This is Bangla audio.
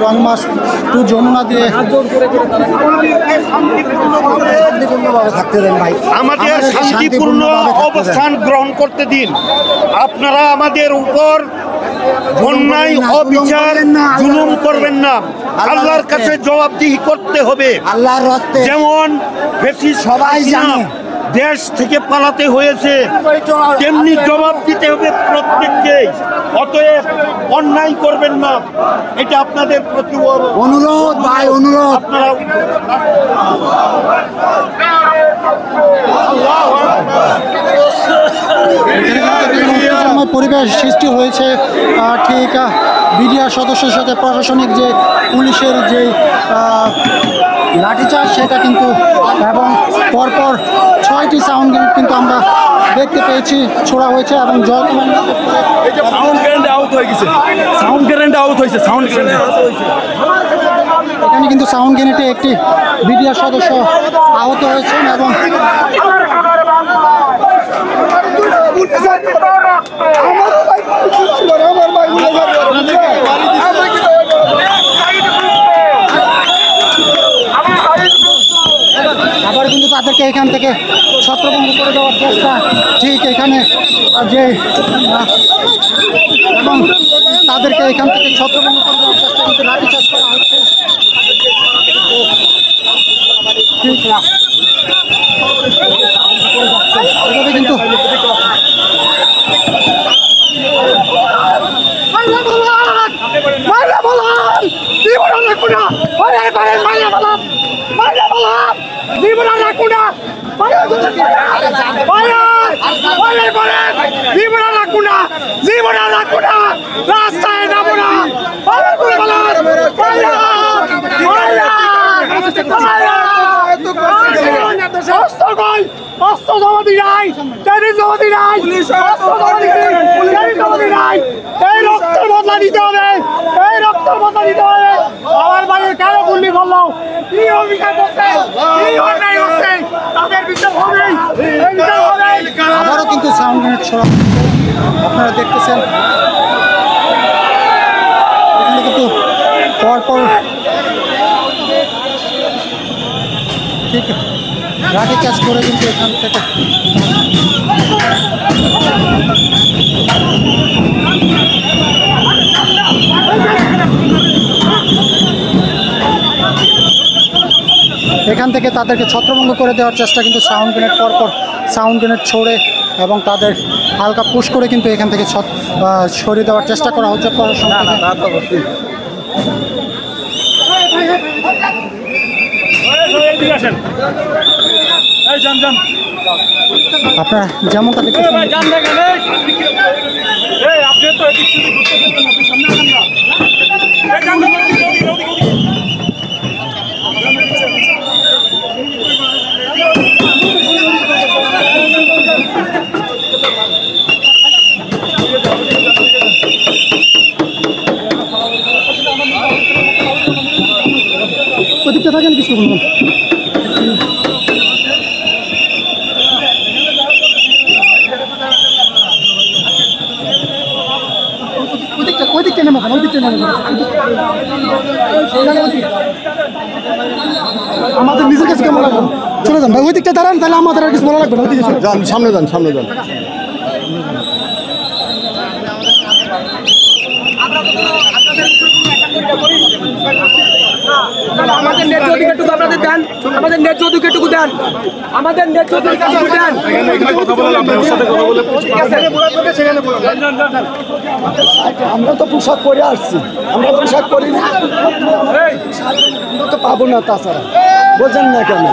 রং মাস টু যমুনা দিয়ে থাকতে দেন ভাই, আমাদের শান্তিপূর্ণ অবস্থান গ্রহণ করতে দিন। আপনারা আমাদের উপর অন্যায় অবিচার জুলুম করবেন না। আল্লাহর কাছে জবাবদিহি করতে হবে। আল্লাহর রাস্তে যেমন বেশি সবাই জানে দেশ থেকে পালাতে হয়েছে, তেমনি জবাব দিতে হবে প্রত্যেককে। অতএব অন্যায় করবেন না, এটা আপনাদের প্রতি অনুরোধ ভাই, অনুরোধ। আপনারা পরিবেশ সৃষ্টি হয়েছে। ঠিক বিডিআর সদস্যের সাথে প্রশাসনিক যে পুলিশের যে লাঠিচার্জ সেটা কিন্তু, এবং পরপর 6টি সাউন্ড গ্রেনেড কিন্তু আমরা দেখতে পেয়েছি ছোড়া হয়েছে এবং জল সাউন্ড গ্রেনেড আউট হয়ে গেছে, সাউন্ড গ্রেনেড আউট হয়েছে, সাউন্ড গ্রেনেড। এখানে কিন্তু সাউন্ড গ্রেনেডে একটি বিডিআর সদস্য আহত হয়েছেন এবং আবার কিন্তু তাদেরকে এখান থেকে ছত্রভঙ্গ করে দেওয়ার চেষ্টা, ঠিক এখানে যে এবং তাদেরকে এখান থেকে ছত্রভঙ্গ করে দেওয়ার চেষ্টা কিন্তু লাঠিচার্জ করা হচ্ছে। এভাবে কিন্তু রাস্তায় যাবো না, অস্ত্র জমাতি নাই, জমাতি নাই, এই রক্তের বদলা দিতে হবে, এই রক্তের বদলা দিতে হবে। আমার বাড়ির কেন গুলি করলো, কি অভিযোগ করছে, কি অন্যায় হচ্ছে, তাদের বিচার হবে, এই বিচার হবে। আবারও কিন্তু সাউন্ড গ্রেনেড ছড়া আপনারা দেখতেছেন। এখানে কিন্তু পরপর ঠিক লাঠিচার্জ করে কিন্তু এখান থেকে তাদেরকে ছত্রভঙ্গ করে দেওয়ার চেষ্টা কিন্তু সাউন্ড গ্রেনেড পরপর সাউন্ড গ্রেনেড ছড়ে এবং তাদের হালকা পুশ করে কিন্তু এখান থেকে সরিয়ে দেওয়ার চেষ্টা করা হচ্ছে প্রশাসন থেকে। আপনারা যেমনটা দেখতেছেন ওদিকটা থাকেন কিছু বলুন। ওইদিকটা নেমে আমাদের নিজের কাছে কেমন লাগবে, চলে যান ভাই, ওই দিকটা দাঁড়ান, তাহলে আমাদের আর কিছু বলা লাগবে না। ওইদিকে যান, সামনে যান, সামনে যান। আমাদের ন্যায্য অধিকারটুকু আপনাদের দেন, আমাদের ন্যায্য অধিকারটুকু দেন, আমাদের ন্যায্য অধিকারটুকু দেন। আমরা তো পোশাক পরে আসছি, আমরা পোশাক পরি না, আমরা তো পাবো না, তাছাড়া বোঝেন না কেন?